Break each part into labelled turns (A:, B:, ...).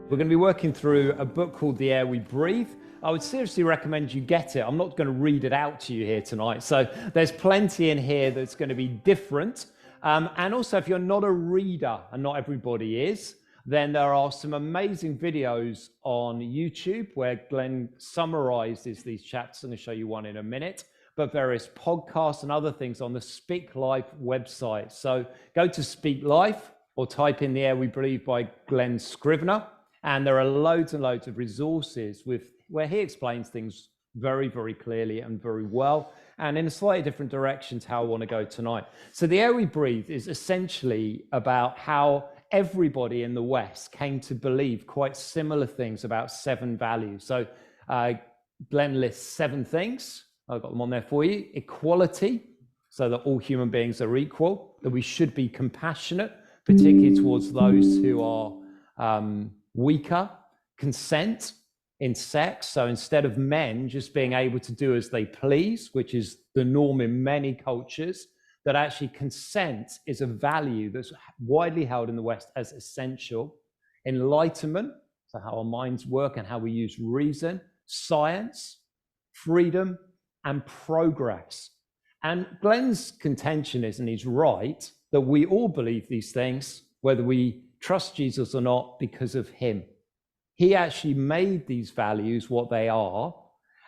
A: We're going to be working through a book called The Air We Breathe. I would seriously recommend you get it. I'm not going to read it out to you here tonight. So there's plenty in here that's going to be different. And also, if you're not a reader, and not everybody is, then there are some amazing videos on YouTube where Glen summarizes these chapters. I'm going to show you one in a minute, but various podcasts and other things on the Speak Life website. So go to Speak Life or type in The Air We Breathe by Glen Scrivener. And there are loads and loads of resources where he explains things very, very clearly and very well, and in a slightly different direction to how I want to go tonight. So The Air We Breathe is essentially about how everybody in the West came to believe quite similar things about 7 values. So Glen lists 7 things. I've got them on there for you. Equality, so that all human beings are equal, that we should be compassionate, particularly towards those who are weaker. Consent in sex, so instead of men just being able to do as they please, which is the norm in many cultures, that actually consent is a value that's widely held in the West as essential. Enlightenment, so how our minds work and how we use reason. Science, freedom, and progress. And Glen's contention is, and he's right, that we all believe these things, whether we trust Jesus or not, because of him. He actually made these values what they are,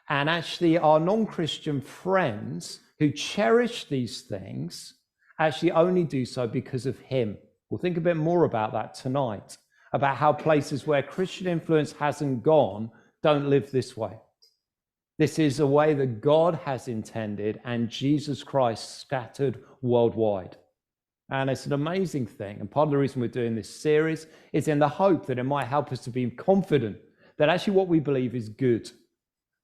A: and actually our non-Christian friends who cherish these things actually only do so because of him. We'll think a bit more about that tonight, about how places where Christian influence hasn't gone don't live this way. This is a way that God has intended and Jesus Christ scattered worldwide. And it's an amazing thing. And part of the reason we're doing this series is in the hope that it might help us to be confident that actually what we believe is good.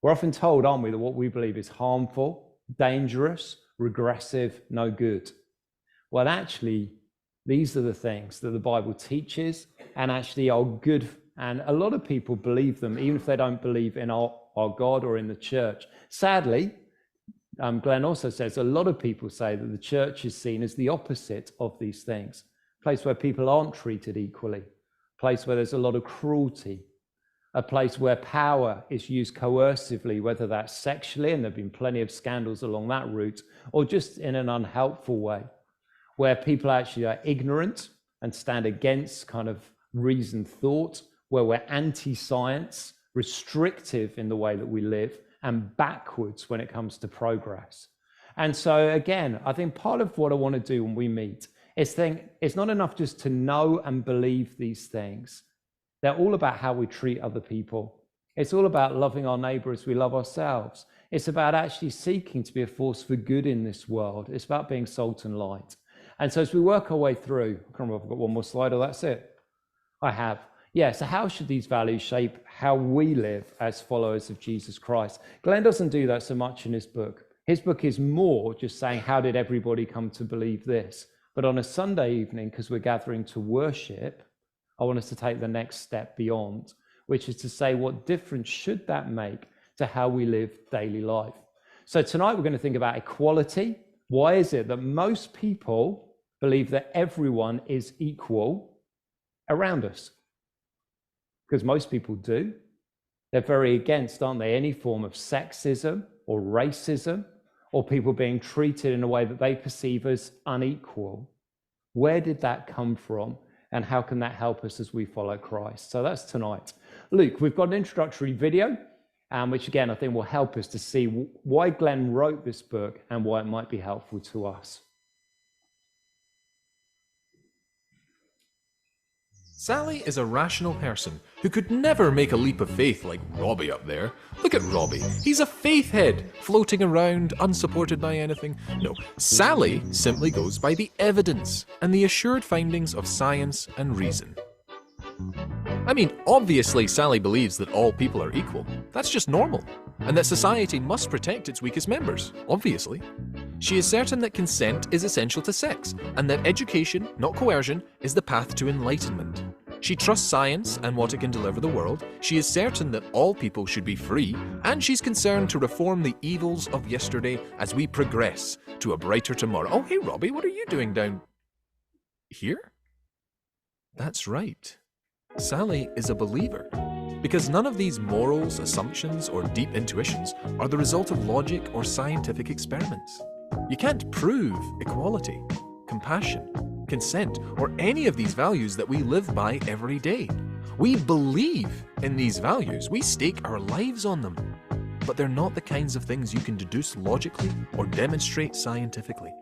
A: We're often told, aren't we, that what we believe is harmful, dangerous, regressive, no good. Well, actually, these are the things that the Bible teaches and actually are good. And a lot of people believe them, even if they don't believe in our God or in the church. Sadly, Glen also says a lot of people say that the church is seen as the opposite of these things, a place where people aren't treated equally, a place where there's a lot of cruelty, a place where power is used coercively, whether that's sexually, and there have been plenty of scandals along that route, or just in an unhelpful way, where people actually are ignorant and stand against kind of reasoned thought, where we're anti-science, restrictive in the way that we live, and backwards when it comes to progress. And so again, I think part of what I want to do when we meet is think it's not enough just to know and believe these things. They're all about how we treat other people. It's all about loving our neighbor as we love ourselves. It's about actually seeking to be a force for good in this world. It's about being salt and light. And so as we work our way through, I can't remember if I've got one more slide or that's it. I have. Yeah, so how should these values shape how we live as followers of Jesus Christ? Glen doesn't do that so much in his book. His book is more just saying, how did everybody come to believe this? But on a Sunday evening, because we're gathering to worship, I want us to take the next step beyond, which is to say, what difference should that make to how we live daily life? So tonight we're going to think about equality. Why is it that most people believe that everyone is equal around us? Because most people do. They're very against, aren't they, any form of sexism or racism or people being treated in a way that they perceive as unequal. Where did that come from? And how can that help us as we follow Christ? So that's tonight. Luke, we've got an introductory video, which again, I think will help us to see why Glen wrote this book and why it might be helpful to us.
B: Sally is a rational person who could never make a leap of faith like Robbie up there. Look at Robbie. He's a faith head, floating around, unsupported by anything. No, Sally simply goes by the evidence and the assured findings of science and reason. I mean, obviously Sally believes that all people are equal. That's just normal. And that society must protect its weakest members, obviously. She is certain that consent is essential to sex, and that education, not coercion, is the path to enlightenment. She trusts science and what it can deliver the world. She is certain that all people should be free, and she's concerned to reform the evils of yesterday as we progress to a brighter tomorrow. Oh, hey Robbie, what are you doing down here? That's right. Sally is a believer. Because none of these morals, assumptions, or deep intuitions are the result of logic or scientific experiments. You can't prove equality, compassion, consent, or any of these values that we live by every day. We believe in these values. We stake our lives on them. But they're not the kinds of things you can deduce logically or demonstrate scientifically.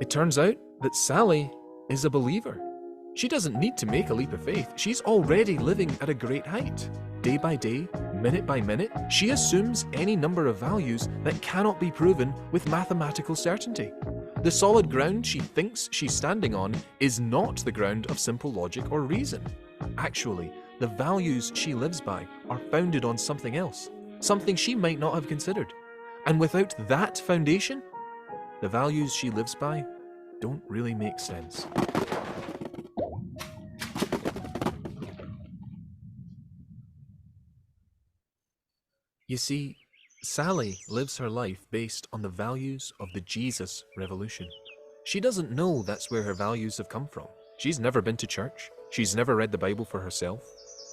B: It turns out that Sally is a believer. She doesn't need to make a leap of faith. She's already living at a great height. Day by day, minute by minute, she assumes any number of values that cannot be proven with mathematical certainty. The solid ground she thinks she's standing on is not the ground of simple logic or reason. Actually, the values she lives by are founded on something else, something she might not have considered. And without that foundation, the values she lives by don't really make sense. You see, Sally lives her life based on the values of the Jesus Revolution. She doesn't know that's where her values have come from. She's never been to church. She's never read the Bible for herself.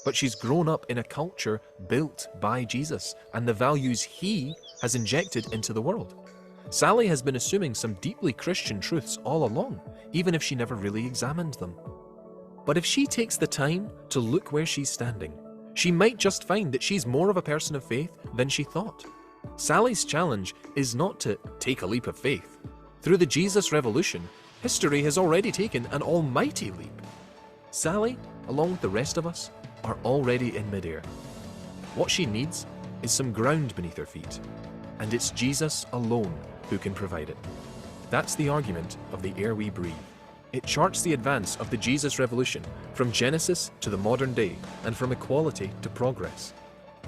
B: But she's grown up in a culture built by Jesus and the values he has injected into the world. Sally has been assuming some deeply Christian truths all along, even if she never really examined them. But if she takes the time to look where she's standing, she might just find that she's more of a person of faith than she thought. Sally's challenge is not to take a leap of faith. Through the Jesus Revolution, history has already taken an almighty leap. Sally, along with the rest of us, are already in midair. What she needs is some ground beneath her feet, and it's Jesus alone who can provide it. That's the argument of the air we breathe. It charts the advance of the Jesus Revolution from Genesis to the modern day and from equality to progress.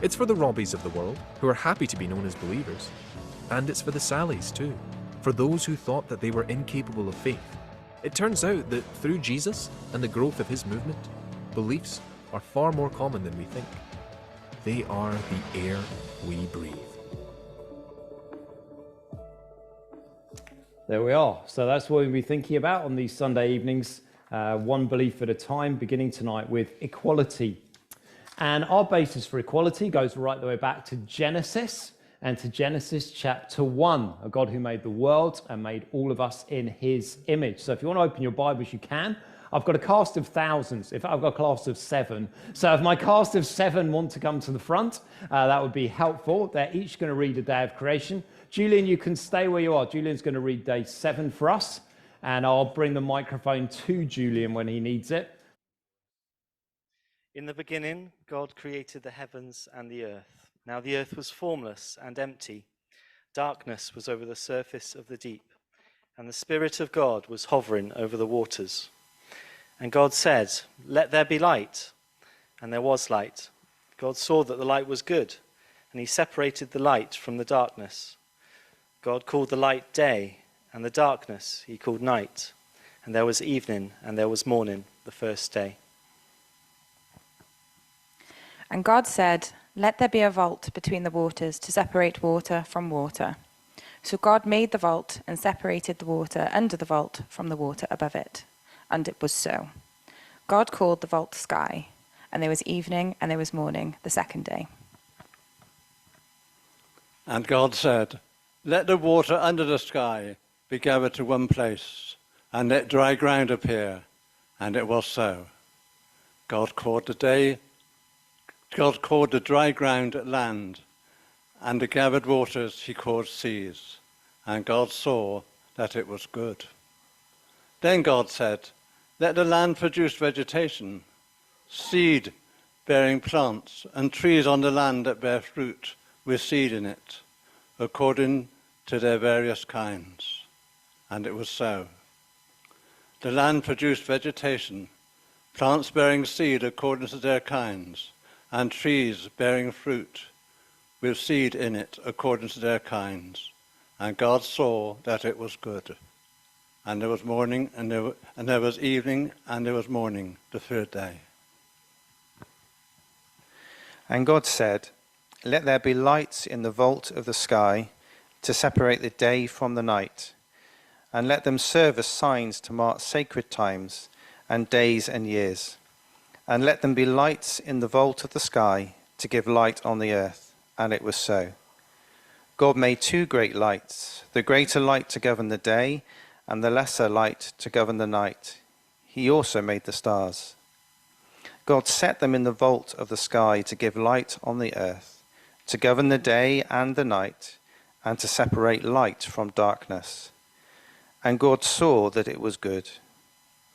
B: It's for the Robbies of the world, who are happy to be known as believers. And it's for the Sallys too, for those who thought that they were incapable of faith. It turns out that through Jesus and the growth of his movement, beliefs are far more common than we think. They are the air we breathe.
A: There we are. So that's what we'll be thinking about on these Sunday evenings, one belief at a time, beginning tonight with equality. And our basis for equality goes right the way back to Genesis and to Genesis chapter 1, a God who made the world and made all of us in his image. So if you want to open your Bibles, you can. I've got a cast of thousands. I've got a cast of 7. So if my cast of 7 want to come to the front, that would be helpful. They're each going to read a day of creation. Julian, you can stay where you are. Julian's going to read day 7 for us, and I'll bring the microphone to Julian when he needs it.
C: In the beginning, God created the heavens and the earth. Now the earth was formless and empty. Darkness was over the surface of the deep, and the Spirit of God was hovering over the waters. And God said, "Let there be light." And there was light. God saw that the light was good, and he separated the light from the darkness. God called the light day, and the darkness he called night. And there was evening, and there was morning, the first day.
D: And God said, "Let there be a vault between the waters to separate water from water." So God made the vault and separated the water under the vault from the water above it. And it was so. God called the vault sky, and there was evening and there was morning, the second day.
E: And God said, "Let the water under the sky be gathered to one place, and let dry ground appear." And it was so. God called the dry ground land, and the gathered waters he called seas. And God saw that it was good. Then God said, "Let the land produce vegetation, seed-bearing plants, and trees on the land that bear fruit with seed in it, according to their various kinds." And it was so. The land produced vegetation, plants bearing seed according to their kinds, and trees bearing fruit with seed in it according to their kinds. And God saw that it was good. And there was morning, and there was evening, and there was morning, the third day.
F: And God said, "Let there be lights in the vault of the sky to separate the day from the night, and let them serve as signs to mark sacred times and days and years, and let them be lights in the vault of the sky to give light on the earth. And it was so. God made two great lights, the greater light to govern the day, and the lesser light to govern the night. He also made the stars. God set them in the vault of the sky to give light on the earth, to govern the day and the night, and to separate light from darkness. And God saw that it was good.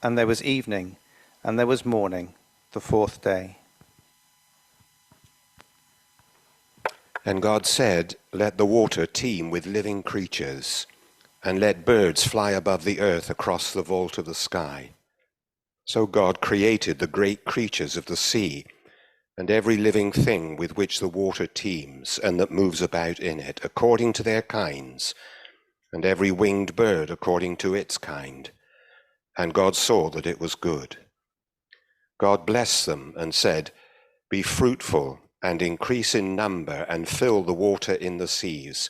F: And there was evening, and there was morning, the fourth day.
G: And God said, "Let the water teem with living creatures, and let birds fly above the earth across the vault of the sky." So God created the great creatures of the sea, and every living thing with which the water teems and that moves about in it, according to their kinds, and every winged bird according to its kind. And God saw that it was good. God blessed them and said, "Be fruitful and increase in number, and fill the water in the seas,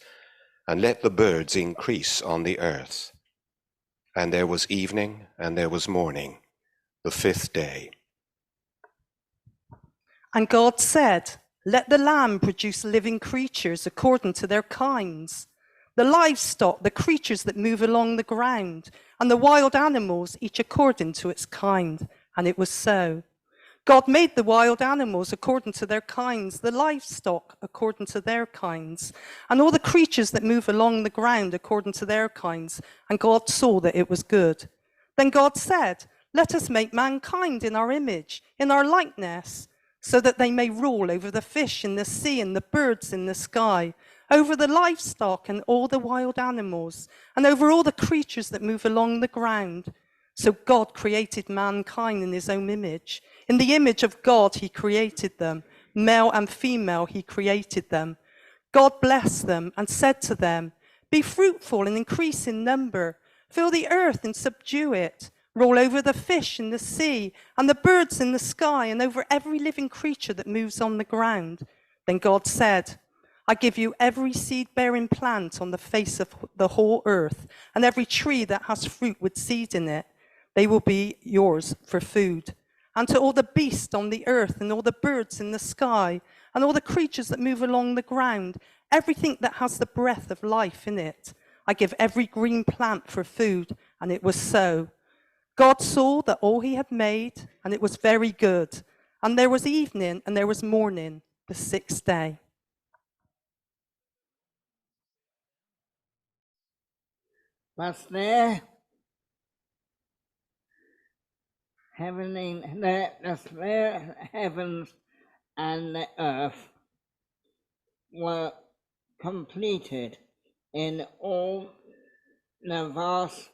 G: and let the birds increase on the earth." And there was evening, and there was morning, the fifth day.
H: And God said, "Let the land produce living creatures according to their kinds, the livestock, the creatures that move along the ground, and the wild animals, each according to its kind." And it was so. God made the wild animals according to their kinds, the livestock according to their kinds, and all the creatures that move along the ground according to their kinds. And God saw that it was good. Then God said, "Let us make mankind in our image, in our likeness, so that they may rule over the fish in the sea and the birds in the sky, over the livestock and all the wild animals, and over all the creatures that move along the ground." So God created mankind in his own image. In the image of God he created them. Male and female he created them. God blessed them and said to them, "Be fruitful and increase in number. Fill the earth and subdue it. Rule over the fish in the sea and the birds in the sky and over every living creature that moves on the ground." Then God said, "I give you every seed-bearing plant on the face of the whole earth, and every tree that has fruit with seed in it. They will be yours for food. And to all the beasts on the earth, and all the birds in the sky, and all the creatures that move along the ground, everything that has the breath of life in it, I give every green plant for food." And it was so. God saw that all he had made, and it was very good. And there was evening, and there was morning, the sixth day.
I: Was there the sphere, heavens and the earth were completed in all the vast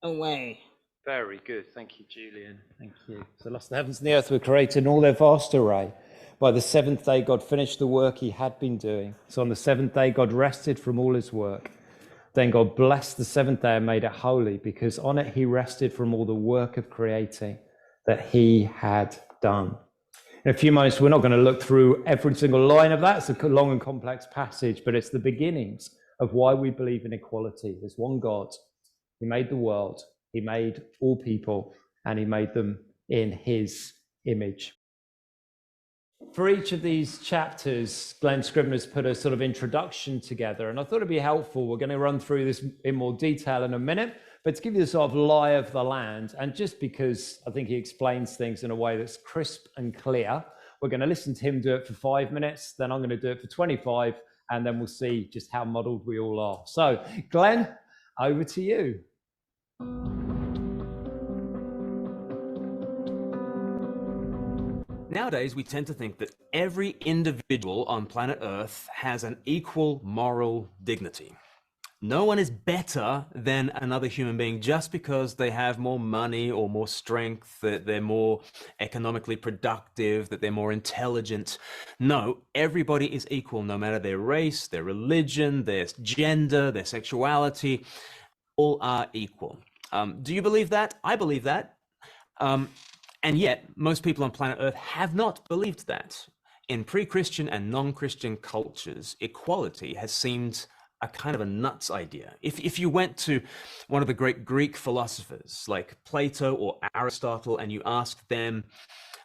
I: array.
A: Very good. Thank you, Julian. Thank you. So thus the heavens and the earth were created in all their vast array. By the seventh day, God finished the work he had been doing. So on the seventh day, God rested from all his work. Then God blessed the seventh day and made it holy, because on it he rested from all the work of creating that he had done. In a few moments, we're not going to look through every single line of that. It's a long and complex passage, but it's the beginnings of why we believe in equality. There's one God. He made the world. He made all people, and he made them in his image. For each of these chapters, Glen Scrivener's put a sort of introduction together, and I thought it'd be helpful. We're going to run through this in more detail in a minute, but to give you the sort of lie of the land, and just because I think he explains things in a way that's crisp and clear, we're going to listen to him do it for 5 minutes, then I'm going to do it for 25, and then we'll see just how muddled we all are. So, Glen, over to you.
J: Nowadays, we tend to think that every individual on planet Earth has an equal moral dignity. No one is better than another human being just because they have more money or more strength, that they're more economically productive, that they're more intelligent. No, everybody is equal, no matter their race, their religion, their gender, their sexuality. All are equal. Do you believe that? I believe that. And yet, most people on planet Earth have not believed that. In pre-Christian and non-Christian cultures, equality has seemed a kind of a nuts idea. If you went to one of the great Greek philosophers like Plato or Aristotle and you asked them,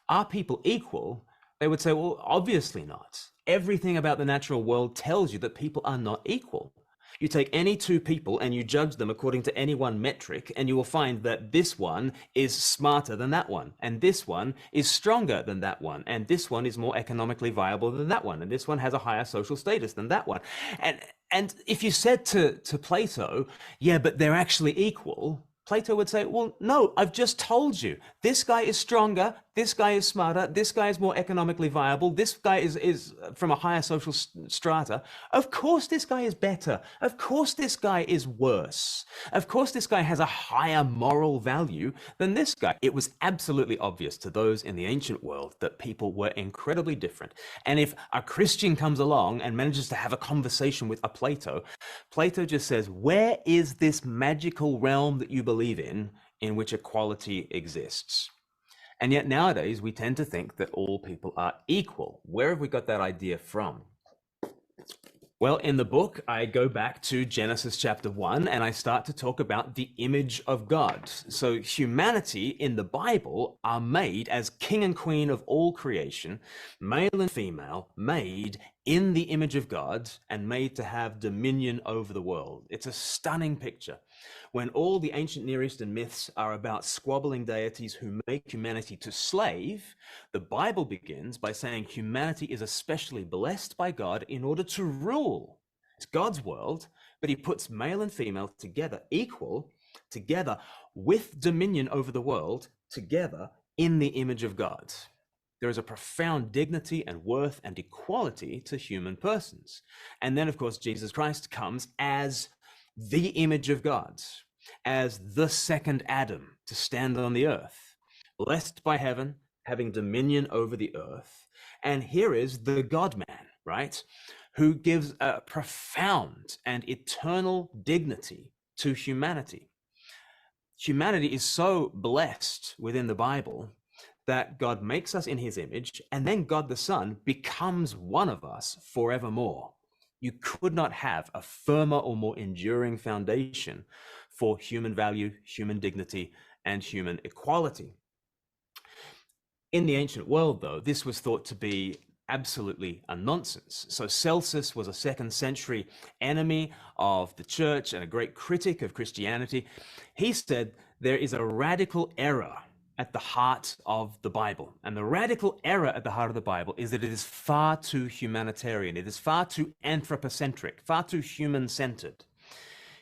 J: are people equal? They would say, well, obviously not. Everything about the natural world tells you that people are not equal. You take any two people and you judge them according to any one metric, and you will find that this one is smarter than that one, and this one is stronger than that one, and this one is more economically viable than that one, and this one has a higher social status than that one. And if you said to Plato, yeah, but they're actually equal, Plato would say, well, no, I've just told you. This guy is stronger, this guy is smarter, this guy is more economically viable, this guy is from a higher social strata. Of course this guy is better. Of course this guy is worse. Of course this guy has a higher moral value than this guy. It was absolutely obvious to those in the ancient world that people were incredibly different. And if a Christian comes along and manages to have a conversation with a Plato, Plato just says, where is this magical realm that you believe in which equality exists? And yet nowadays we tend to think that all people are equal. Where have we got that idea from? Well, in the book, I go back to Genesis chapter 1 and I start to talk about the image of God. So humanity in the Bible are made as king and queen of all creation, male and female, made in the image of God and made to have dominion over the world. It's a stunning picture. When all the ancient Near Eastern myths are about squabbling deities who make humanity to slave, the Bible begins by saying humanity is especially blessed by God in order to rule. It's God's world, but he puts male and female together, equal, together with dominion over the world, together in the image of God. There is a profound dignity and worth and equality to human persons. And then, of course, Jesus Christ comes as the image of God, as the second Adam to stand on the earth, blessed by heaven, having dominion over the earth. And here is the God-man, right, who gives a profound and eternal dignity to humanity. Humanity is so blessed within the Bible that God makes us in his image, and then God the Son becomes one of us forevermore. You could not have a firmer or more enduring foundation for human value, human dignity, and human equality. In the ancient world, though, this was thought to be absolutely a nonsense. So Celsus was a 2nd century enemy of the church and a great critic of Christianity. He said there is a radical error at the heart of the Bible. And the radical error at the heart of the Bible is that it is far too humanitarian. It is far too anthropocentric, far too human-centered.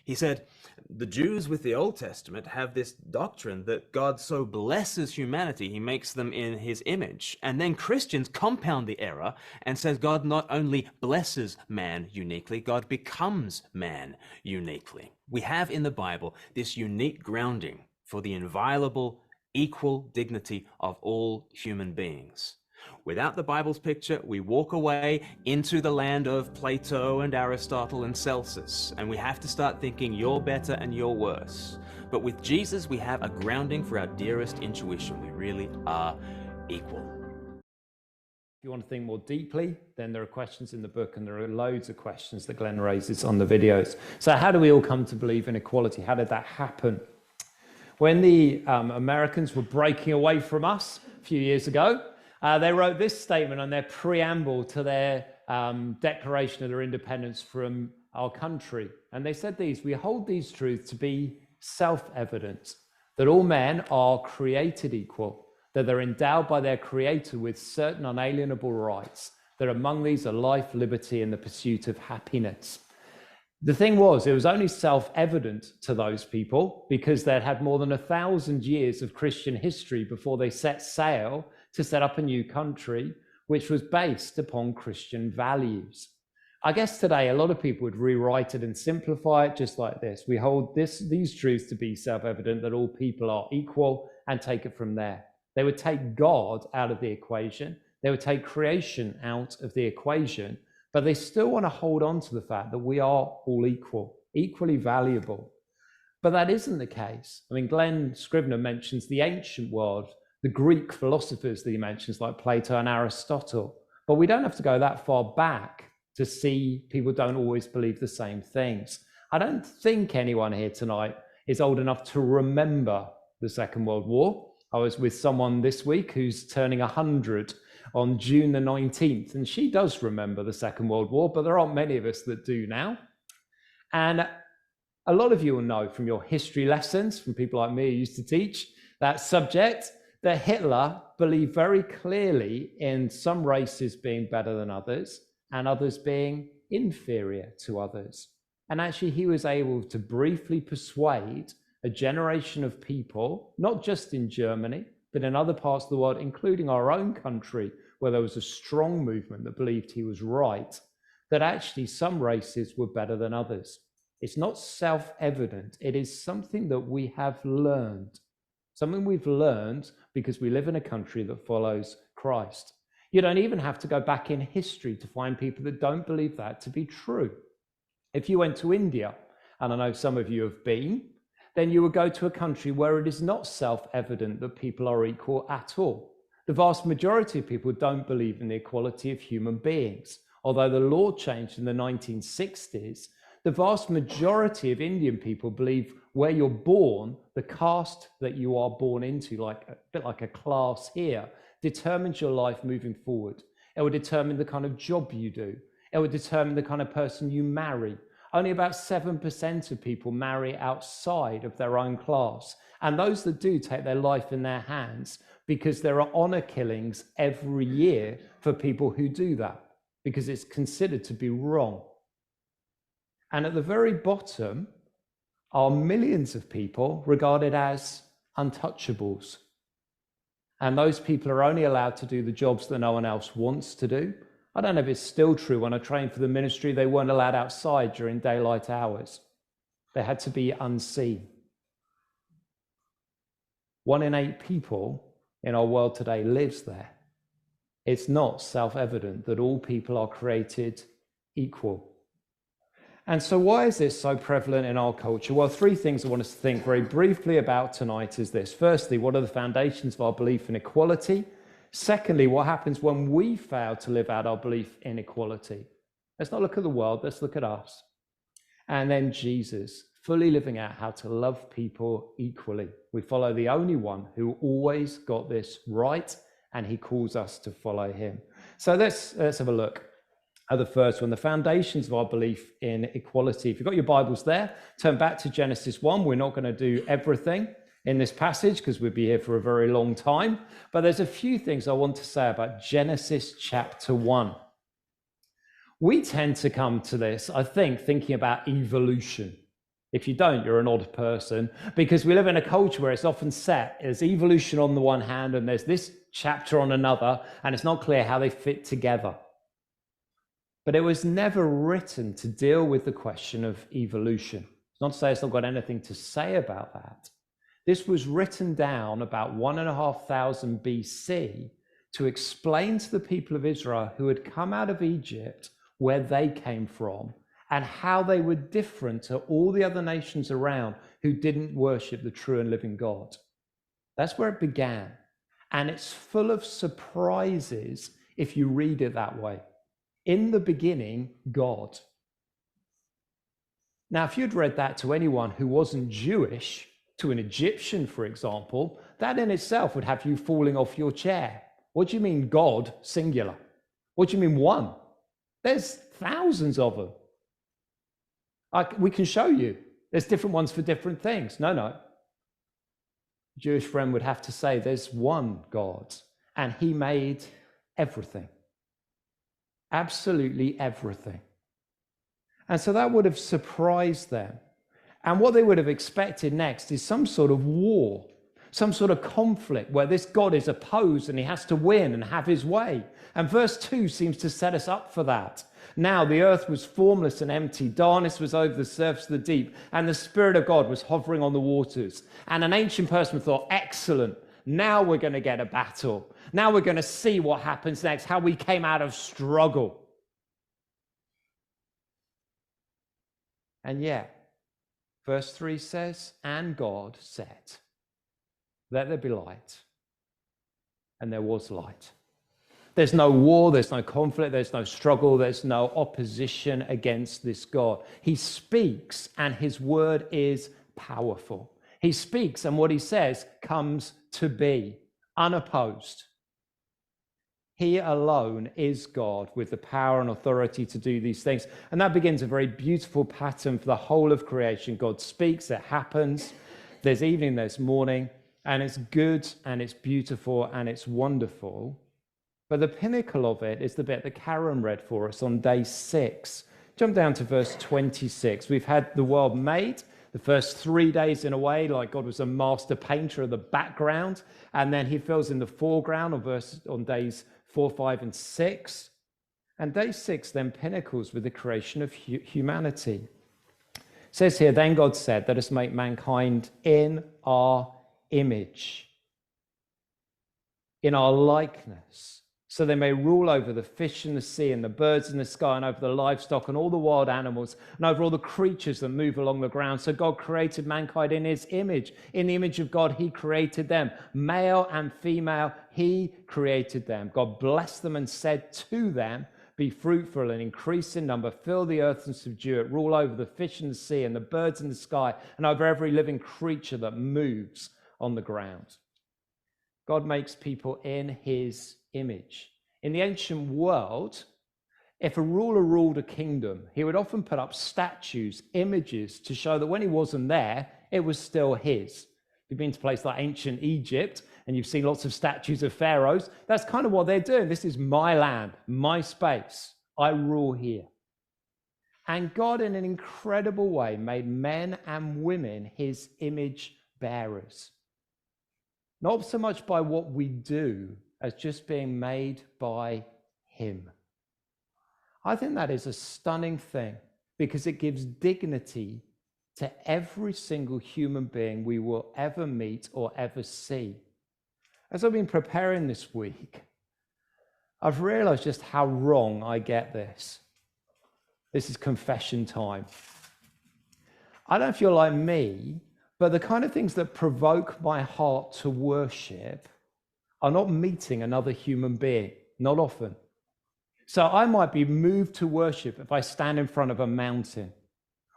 J: He said, the Jews with the Old Testament have this doctrine that God so blesses humanity, he makes them in his image. And then Christians compound the error and says God not only blesses man uniquely, God becomes man uniquely. We have in the Bible this unique grounding for the inviolable, equal dignity of all human beings. Without the Bible's picture, we walk away into the land of Plato and Aristotle and Celsus, and we have to start thinking you're better and you're worse. But with Jesus, we have a grounding for our dearest intuition. We really are equal.
A: If you want to think more deeply, then there are questions in the book, and there are loads of questions that Glen raises on the videos. So how do we all come to believe in equality? How did that happen? When the Americans were breaking away from us a few years ago, they wrote this statement on their preamble to their declaration of their independence from our country. And they said these: we hold these truths to be self-evident, that all men are created equal, that they're endowed by their Creator with certain unalienable rights, that among these are life, liberty, and the pursuit of happiness. The thing was, it was only self-evident to those people because they'd had more than 1,000 years of Christian history before they set sail to set up a new country, which was based upon Christian values. I guess today, a lot of people would rewrite it and simplify it just like this: we hold these truths to be self-evident, that all people are equal, and take it from there. They would take God out of the equation. They would take creation out of the equation. But they still want to hold on to the fact that we are all equal, equally valuable. But that isn't the case. I mean, Glen Scrivener mentions the ancient world, the Greek philosophers that he mentions, like Plato and Aristotle. But we don't have to go that far back to see people don't always believe the same things. I don't think anyone here tonight is old enough to remember the Second World War. I was with someone this week who's turning 100 on June the 19th, and she does remember the Second World War, but there aren't many of us that do now. And a lot of you will know from your history lessons, from people like me who used to teach that subject, that Hitler believed very clearly in some races being better than others and others being inferior to others. And actually, he was able to briefly persuade a generation of people, not just in Germany, but in other parts of the world, including our own country, where there was a strong movement that believed he was right, that actually some races were better than others. It's not self-evident. It is something that we have learned, something we've learned because we live in a country that follows Christ. You don't even have to go back in history to find people that don't believe that to be true. If you went to India, and I know some of you have been, then you would go to a country where it is not self-evident that people are equal at all. The vast majority of people don't believe in the equality of human beings. Although the law changed in the 1960s, the vast majority of Indian people believe where you're born, the caste that you are born into, like a bit like a class here, determines your life moving forward. It will determine the kind of job you do. It will determine the kind of person you marry. Only about 7% of people marry outside of their own class. And those that do take their life in their hands, because there are honor killings every year for people who do that, because it's considered to be wrong. And at the very bottom are millions of people regarded as untouchables. And those people are only allowed to do the jobs that no one else wants to do. I don't know if it's still true. When I trained for the ministry, they weren't allowed outside during daylight hours. They had to be unseen. 1 in 8 people in our world today lives there. It's not self-evident that all people are created equal. And so why is this so prevalent in our culture? Well, 3 things I want us to think very briefly about tonight is this. Firstly, what are the foundations of our belief in equality? Secondly, what happens when we fail to live out our belief in equality? Let's not look at the world, let's look at us. And then Jesus, fully living out how to love people equally. We follow the only one who always got this right, and he calls us to follow him. So let's have a look at the first one, the foundations of our belief in equality. If you've got your Bibles there, turn back to Genesis 1. We're not going to do everything in this passage because we'd be here for a very long time, but there's a few things I want to say about Genesis chapter 1. We tend to come to this, I think, thinking about evolution. If you don't, you're an odd person, because we live in a culture where it's often set as evolution on the one hand and there's this chapter on another, and it's not clear how they fit together. But it was never written to deal with the question of evolution. It's not to say it's not got anything to say about that. This was written down about 1,500 BC to explain to the people of Israel who had come out of Egypt where they came from and how they were different to all the other nations around who didn't worship the true and living God. That's where it began. And it's full of surprises if you read it that way. In the beginning, God. Now, if you'd read that to anyone who wasn't Jewish, to an Egyptian, for example, that in itself would have you falling off your chair. What do you mean God, singular? What do you mean one? There's thousands of them. We can show you. There's different ones for different things. No. A Jewish friend would have to say there's one God, and he made everything. Absolutely everything. And so that would have surprised them. And what they would have expected next is some sort of war, some sort of conflict where this God is opposed and he has to win and have his way. And verse 2 seems to set us up for that. Now the earth was formless and empty. Darkness was over the surface of the deep, and the Spirit of God was hovering on the waters. And an ancient person thought, excellent, now we're going to get a battle. Now we're going to see what happens next, how we came out of struggle. And yet, verse 3 says, and God said, let there be light. And there was light. There's no war, there's no conflict, there's no struggle, there's no opposition against this God. He speaks and his word is powerful. He speaks, and what he says comes to be, unopposed. He alone is God with the power and authority to do these things. And that begins a very beautiful pattern for the whole of creation. God speaks, it happens. There's evening, there's morning, and it's good, and it's beautiful, and it's wonderful. But the pinnacle of it is the bit that Karen read for us on day 6. Jump down to verse 26. We've had the world made. The first 3 days in a way, like God was a master painter of the background, and then he fills in the foreground on days 4, 5, and 6. And day 6 then pinnacles with the creation of humanity. It says here, then God said, let us make mankind in our image, in our likeness, so they may rule over the fish in the sea and the birds in the sky and over the livestock and all the wild animals and over all the creatures that move along the ground. So God created mankind in his image. In the image of God, he created them. Male and female, he created them. God blessed them and said to them, be fruitful and increase in number, fill the earth and subdue it, rule over the fish in the sea and the birds in the sky and over every living creature that moves on the ground. God makes people in his image. In the ancient world, if a ruler ruled a kingdom, he would often put up statues, images, to show that when he wasn't there, it was still his. If you've been to places like ancient Egypt, and you've seen lots of statues of pharaohs, that's kind of what they're doing. This is my land, my space. I rule here. And God, in an incredible way, made men and women his image bearers. Not so much by what we do as just being made by him. I think that is a stunning thing because it gives dignity to every single human being we will ever meet or ever see. As I've been preparing this week, I've realized just how wrong I get this. This is confession time. I don't know if you're like me, but the kind of things that provoke my heart to worship are not meeting another human being, not often. So I might be moved to worship if I stand in front of a mountain,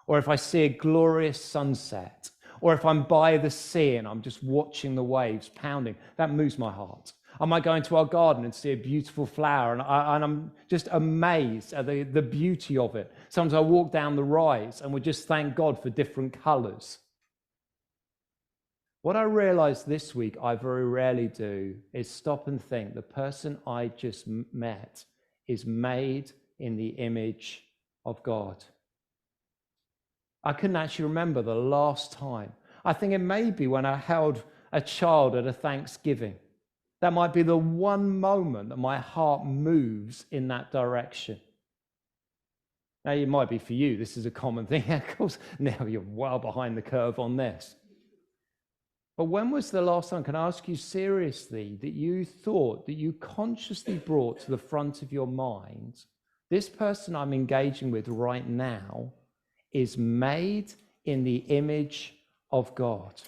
A: or if I see a glorious sunset, or if I'm by the sea and I'm just watching the waves pounding. That moves my heart. I might go into our garden and see a beautiful flower, and I'm just amazed at the beauty of it. Sometimes I walk down the rise and we just thank God for different colors. What I realized this week I very rarely do is stop and think the person I just met is made in the image of God. I couldn't actually remember the last time. I think it may be when I held a child at a Thanksgiving. That might be the one moment that my heart moves in that direction. Now, it might be for you. This is a common thing. Of course, now you're well behind the curve on this. But when was the last time, can I ask you seriously, that you thought, that you consciously brought to the front of your mind, this person I'm engaging with right now is made in the image of God?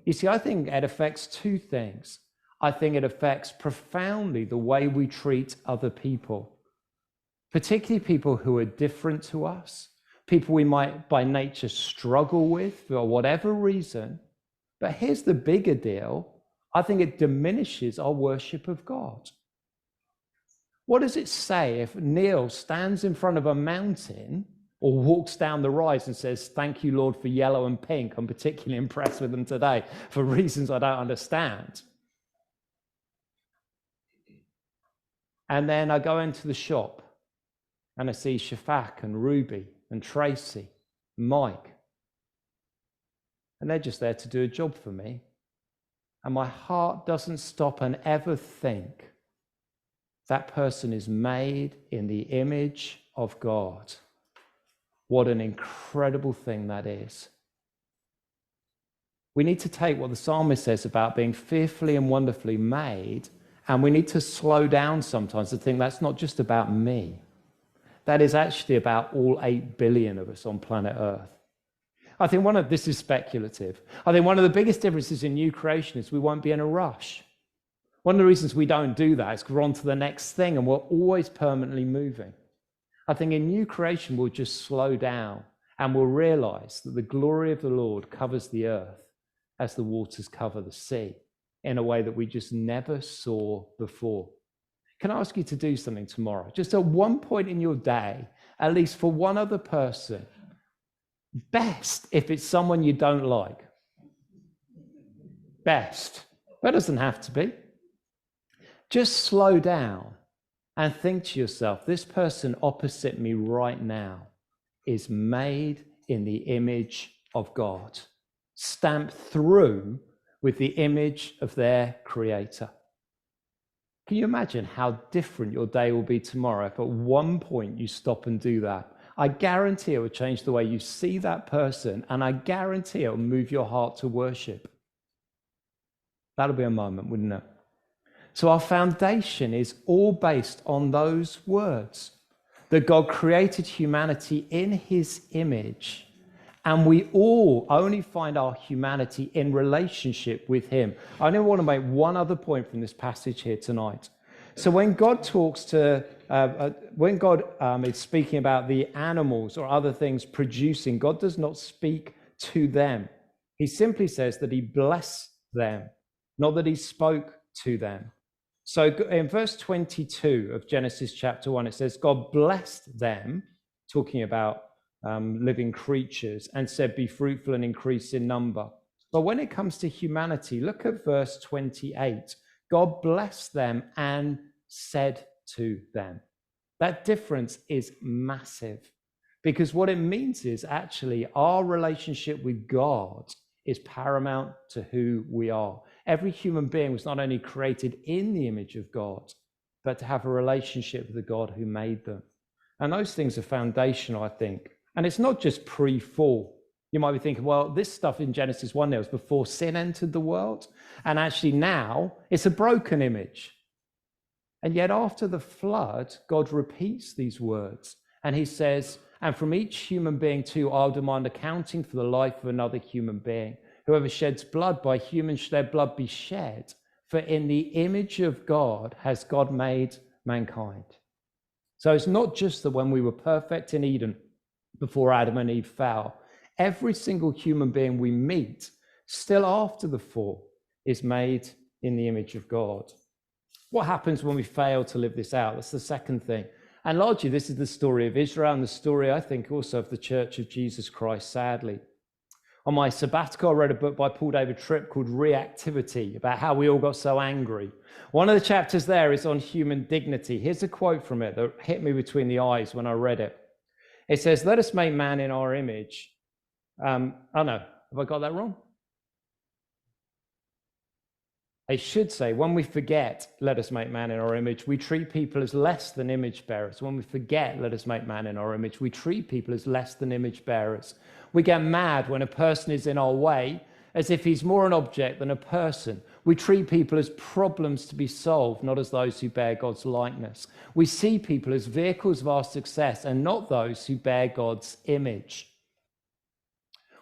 A: You see, I think it affects two things. I think it affects profoundly the way we treat other people, particularly people who are different to us, people we might by nature struggle with for whatever reason. But here's the bigger deal. I think it diminishes our worship of God. What does it say if Neil stands in front of a mountain or walks down the rise and says, thank you, Lord, for yellow and pink. I'm particularly impressed with them today for reasons I don't understand. And then I go into the shop and I see Shafak and Ruby and Tracy, Mike. And they're just there to do a job for me. And my heart doesn't stop and ever think that person is made in the image of God. What an incredible thing that is. We need to take what the psalmist says about being fearfully and wonderfully made, and we need to slow down sometimes to think that's not just about me. That is actually about all 8 billion of us on planet Earth. I think this is speculative. I think one of the biggest differences in new creation is we won't be in a rush. One of the reasons we don't do that is because we're on to the next thing and we're always permanently moving. I think in new creation, we'll just slow down And we'll realize that the glory of the Lord covers the earth as the waters cover the sea in a way that we just never saw before. Can I ask you to do something tomorrow? Just at one point in your day, at least for one other person, best if it's someone you don't like. Best. That doesn't have to be. Just slow down and think to yourself, this person opposite me right now is made in the image of God, stamped through with the image of their creator. Can you imagine how different your day will be tomorrow if at one point you stop and do that? I guarantee it will change the way you see that person, and I guarantee it will move your heart to worship. That'll be a moment, wouldn't it? So our foundation is all based on those words, that God created humanity in his image, and we all only find our humanity in relationship with him. I only want to make one other point from this passage here tonight. So when God talks to, when God is speaking about the animals or other things producing, God does not speak to them. He simply says that he blessed them, not that he spoke to them. So in verse 22 of Genesis chapter 1, it says, God blessed them, talking about living creatures, and said, be fruitful and increase in number. But when it comes to humanity, look at verse 28. God blessed them and said to them. That difference is massive, because what it means is actually our relationship with God is paramount to who we are. Every human being was not only created in the image of God, but to have a relationship with the God who made them. And those things are foundational, I think. And it's not just pre-fall. You might be thinking, well, this stuff in Genesis 1 there was before sin entered the world. And actually now it's a broken image. And yet after the flood, God repeats these words. And he says, and from each human being too, I'll demand accounting for the life of another human being. Whoever sheds blood, by humans should their blood be shed. For in the image of God has God made mankind. So it's not just that when we were perfect in Eden, before Adam and Eve fell, every single human being we meet, still after the fall, is made in the image of God. What happens when we fail to live this out? That's the second thing. And largely, this is the story of Israel and the story, I think, also of the Church of Jesus Christ, sadly. On my sabbatical, I read a book by Paul David Tripp called Reactivity, about how we all got so angry. One of the chapters there is on human dignity. Here's a quote from it that hit me between the eyes when I read it. It says, let us make man in our image. Oh no, have I got that wrong? It should say, when we forget, let us make man in our image, we treat people as less than image bearers. When we forget, let us make man in our image, we treat people as less than image bearers. We get mad when a person is in our way, as if he's more an object than a person. We treat people as problems to be solved, not as those who bear God's likeness. We see people as vehicles of our success and not those who bear God's image.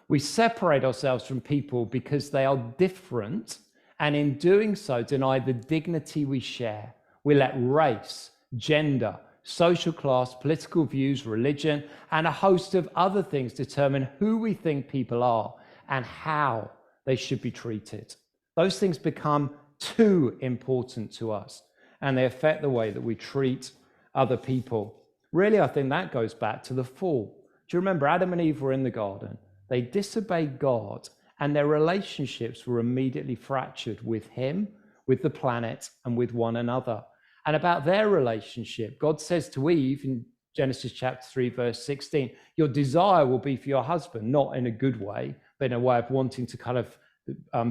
A: We separate ourselves from people because they are different, and in doing so, deny the dignity we share. We let race, gender, social class, political views, religion, and a host of other things determine who we think people are and how they should be treated. Those things become too important to us, and they affect the way that we treat other people. Really, I think that goes back to the fall. Do you remember Adam and Eve were in the garden? They disobeyed God, and their relationships were immediately fractured with him, with the planet, and with one another. And about their relationship, God says to Eve in Genesis chapter 3, verse 16, your desire will be for your husband, not in a good way, but in a way of wanting to kind of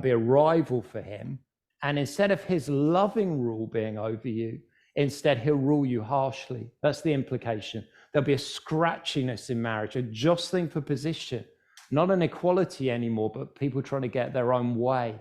A: be a rival for him. And instead of his loving rule being over you, instead he'll rule you harshly. That's the implication. There'll be a scratchiness in marriage, a jostling for position, not an equality anymore, but people trying to get their own way.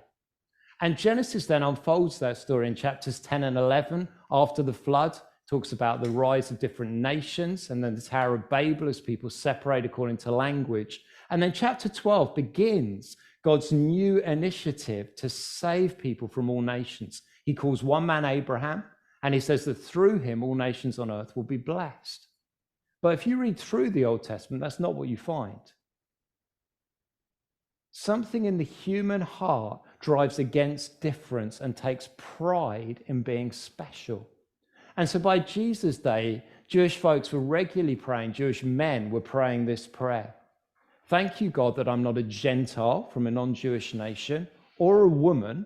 A: And Genesis then unfolds that story in chapters 10 and 11 after the flood, talks about the rise of different nations and then the Tower of Babel as people separate according to language. And then chapter 12 begins God's new initiative to save people from all nations. He calls one man Abraham, and he says that through him all nations on earth will be blessed. But if you read through the Old Testament, that's not what you find. Something in the human heart drives against difference and takes pride in being special. And so by Jesus' day, Jewish folks were regularly praying, Jewish men were praying this prayer. Thank you, God, that I'm not a Gentile from a non-Jewish nation, or a woman,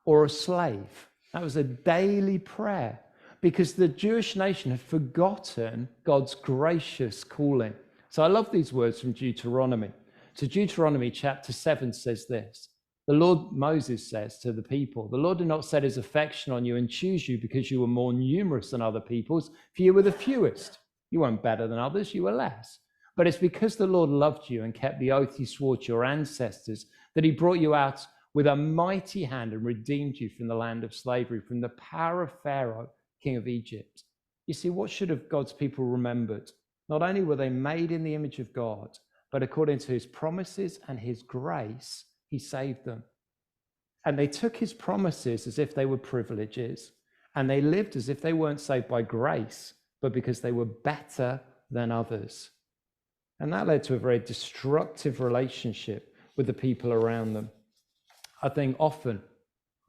A: or a slave. That was a daily prayer because the Jewish nation had forgotten God's gracious calling. So I love these words from Deuteronomy. So Deuteronomy chapter 7 says this. The Lord, Moses says to the people, the Lord did not set his affection on you and choose you because you were more numerous than other peoples, for you were the fewest. You weren't better than others, you were less. But it's because the Lord loved you and kept the oath he swore to your ancestors that he brought you out with a mighty hand and redeemed you from the land of slavery, from the power of Pharaoh, king of Egypt. You see, what should have God's people remembered? Not only were they made in the image of God, but according to his promises and his grace, he saved them. And they took his promises as if they were privileges, and they lived as if they weren't saved by grace, but because they were better than others. And that led to a very destructive relationship with the people around them. I think often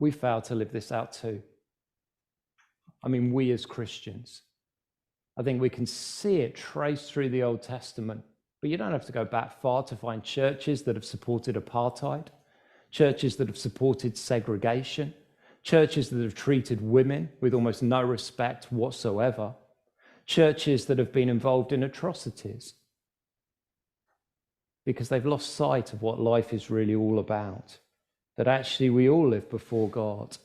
A: we fail to live this out too. I mean, we as Christians. I think we can see it traced through the Old Testament, but you don't have to go back far to find churches that have supported apartheid, churches that have supported segregation, churches that have treated women with almost no respect whatsoever, churches that have been involved in atrocities because they've lost sight of what life is really all about, that actually we all live before God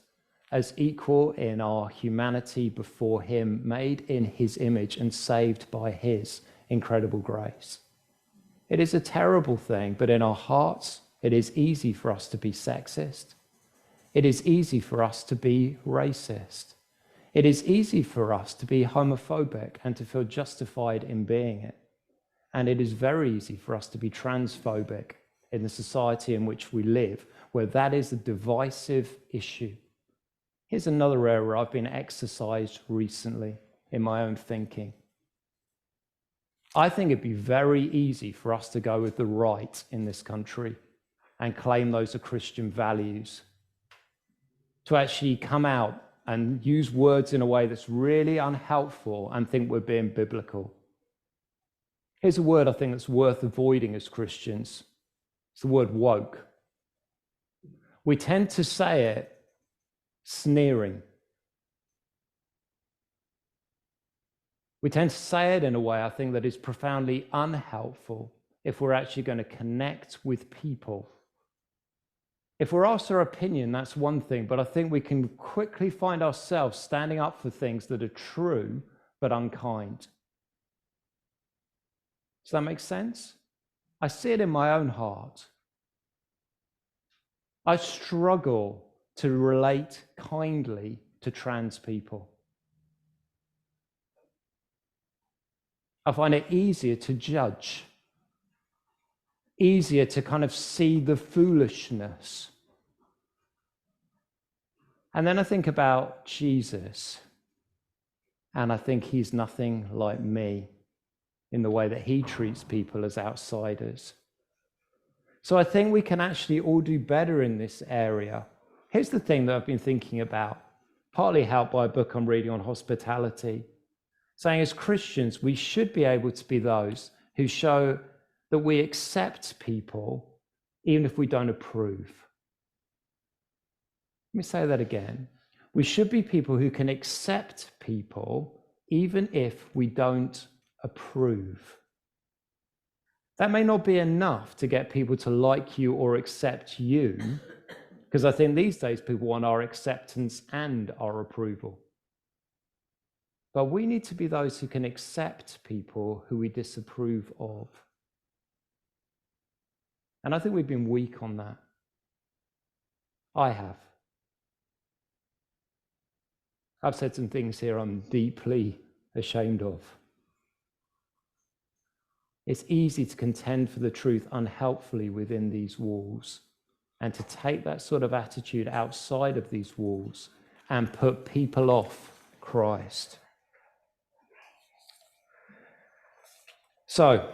A: as equal in our humanity before him, made in his image and saved by his incredible grace. It is a terrible thing, but in our hearts, it is easy for us to be sexist. It is easy for us to be racist. It is easy for us to be homophobic and to feel justified in being it. And it is very easy for us to be transphobic in the society in which we live, where that is a divisive issue. Here's another area where I've been exercised recently in my own thinking. I think it'd be very easy for us to go with the right in this country and claim those are Christian values, to actually come out and use words in a way that's really unhelpful and think we're being biblical. Here's a word I think that's worth avoiding as Christians. It's the word woke. We tend to say it sneering. We tend to say it in a way, I think, that is profoundly unhelpful if we're actually going to connect with people. If we're asked our opinion, that's one thing, but I think we can quickly find ourselves standing up for things that are true but unkind. Does that make sense? I see it in my own heart. I struggle to relate kindly to trans people. I find it easier to judge, easier to kind of see the foolishness. And then I think about Jesus, and I think he's nothing like me in the way that he treats people as outsiders. So I think we can actually all do better in this area. Here's the thing that I've been thinking about, partly helped by a book I'm reading on hospitality, saying as Christians, we should be able to be those who show that we accept people even if we don't approve. Let me say that again. We should be people who can accept people even if we don't approve. That may not be enough to get people to like you or accept you, because I think these days people want our acceptance and our approval. But we need to be those who can accept people who we disapprove of. And I think we've been weak on that. I have. I've said some things here I'm deeply ashamed of. It's easy to contend for the truth unhelpfully within these walls and to take that sort of attitude outside of these walls and put people off Christ. So,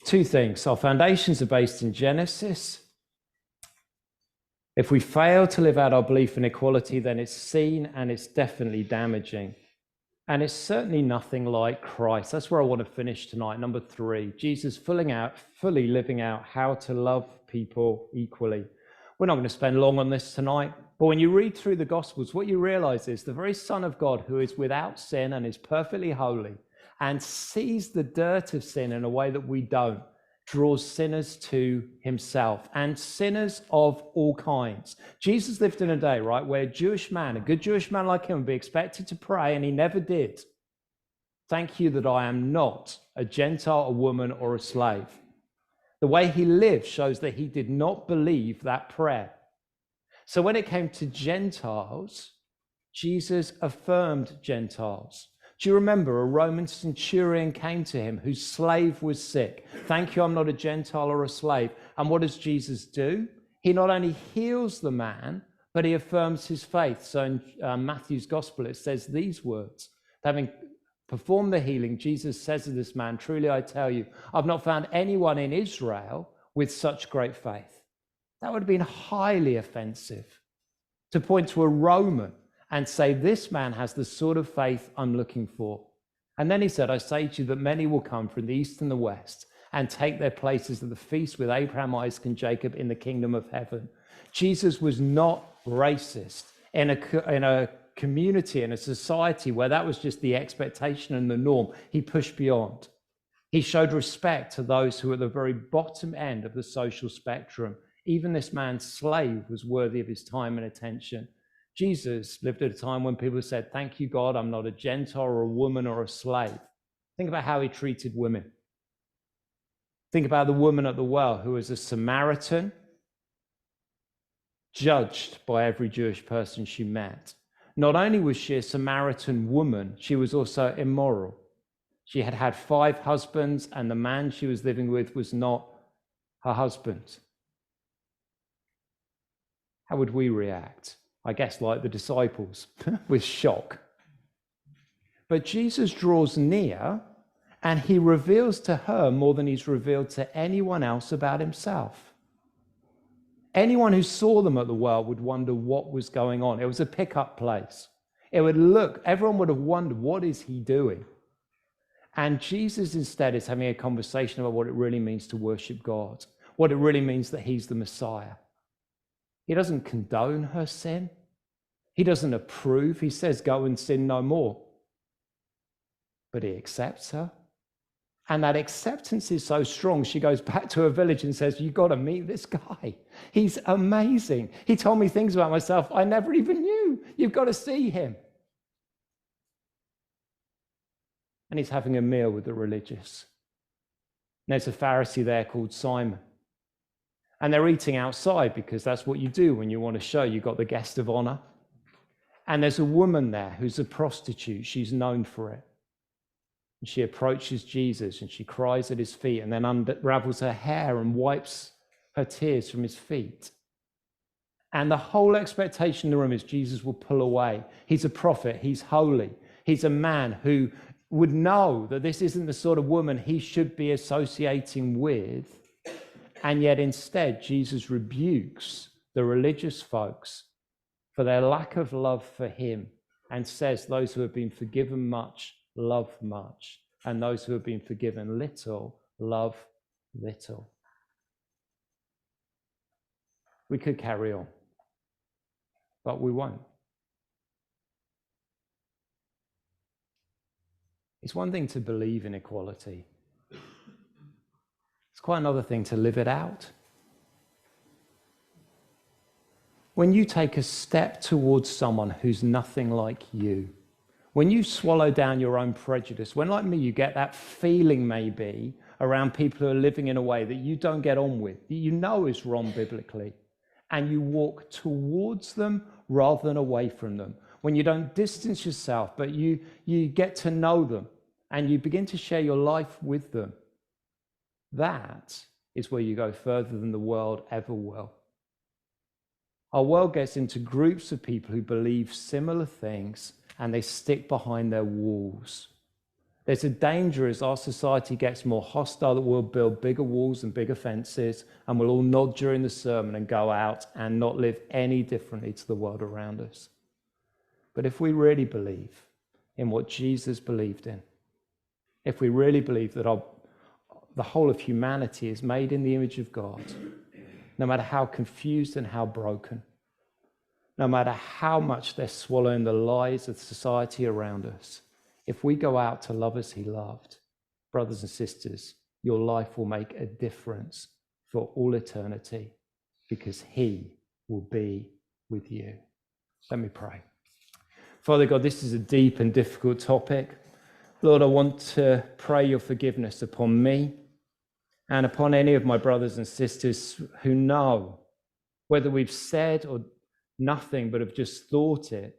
A: two things. Our foundations are based in Genesis, If we fail to live out our belief in equality, then it's seen and it's definitely damaging. And it's certainly nothing like Christ. That's where I want to finish tonight. Number 3, Jesus fully living out how to love people equally. We're not going to spend long on this tonight, but when you read through the Gospels, what you realize is the very Son of God, who is without sin and is perfectly holy and sees the dirt of sin in a way that we don't, draws sinners to himself, and sinners of all kinds. Jesus lived in a day, right, where a Jewish man, a good Jewish man like him, would be expected to pray, and he never did. Thank you that I am not a Gentile, a woman, or a slave. The way he lived shows that he did not believe that prayer. So when it came to Gentiles, Jesus affirmed Gentiles. Do you remember a Roman centurion came to him whose slave was sick? Thank you, I'm not a Gentile or a slave. And what does Jesus do? He not only heals the man, but he affirms his faith. So in Matthew's gospel, it says these words. Having performed the healing, Jesus says to this man, truly I tell you, I've not found anyone in Israel with such great faith. That would have been highly offensive to point to a Roman and say, this man has the sort of faith I'm looking for. And then he said, I say to you that many will come from the east and the west and take their places at the feast with Abraham, Isaac, and Jacob in the kingdom of heaven. Jesus was not racist in a community, in a society where that was just the expectation and the norm. He pushed beyond. He showed respect to those who were at the very bottom end of the social spectrum. Even this man's slave was worthy of his time and attention. Jesus lived at a time when people said, thank you, God, I'm not a Gentile or a woman or a slave. Think about how he treated women. Think about the woman at the well who was a Samaritan, judged by every Jewish person she met. Not only was she a Samaritan woman, she was also immoral. She had had 5 husbands, and the man she was living with was not her husband. How would we react? I guess like the disciples, with shock. But Jesus draws near and he reveals to her more than he's revealed to anyone else about himself. Anyone who saw them at the well would wonder what was going on. It was a pickup place. It would look, everyone would have wondered, what is he doing? And Jesus instead is having a conversation about what it really means to worship God, what it really means that he's the Messiah. He doesn't condone her sin. He doesn't approve. He says, go and sin no more. But he accepts her. And that acceptance is so strong, she goes back to her village and says, you've got to meet this guy. He's amazing. He told me things about myself I never even knew. You've got to see him. And he's having a meal with the religious. And there's a Pharisee there called Simon. And they're eating outside because that's what you do when you want to show you've got the guest of honor. And there's a woman there who's a prostitute. She's known for it. And she approaches Jesus and she cries at his feet and then unravels her hair and wipes her tears from his feet. And the whole expectation in the room is Jesus will pull away. He's a prophet. He's holy. He's a man who would know that this isn't the sort of woman he should be associating with. And yet instead, Jesus rebukes the religious folks for their lack of love for him and says those who have been forgiven much love much, and those who have been forgiven little love little. We could carry on, but we won't. It's one thing to believe in equality. It's quite another thing to live it out. When you take a step towards someone who's nothing like you, when you swallow down your own prejudice, when, like me, you get that feeling maybe around people who are living in a way that you don't get on with, that you know is wrong biblically, and you walk towards them rather than away from them, when you don't distance yourself, but you get to know them and you begin to share your life with them, that is where you go further than the world ever will. Our world gets into groups of people who believe similar things and they stick behind their walls. There's a danger as our society gets more hostile that we'll build bigger walls and bigger fences, and we'll all nod during the sermon and go out and not live any differently to the world around us. But if we really believe in what Jesus believed in, if we really believe that the whole of humanity is made in the image of God, no matter how confused and how broken, no matter how much they're swallowing the lies of society around us, if we go out to love as he loved, brothers and sisters, your life will make a difference for all eternity because he will be with you. Let me pray. Father God, this is a deep and difficult topic. Lord, I want to pray your forgiveness upon me and upon any of my brothers and sisters who know, whether we've said or nothing but have just thought it,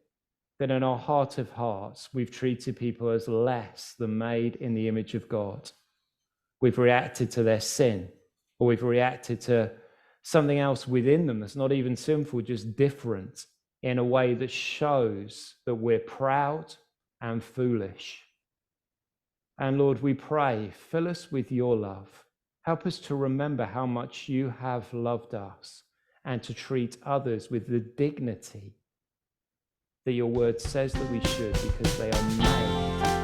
A: that in our heart of hearts, we've treated people as less than made in the image of God. We've reacted to their sin, or we've reacted to something else within them that's not even sinful, just different, in a way that shows that we're proud and foolish. And Lord, we pray, fill us with your love. Help us to remember how much you have loved us and to treat others with the dignity that your word says that we should, because they are made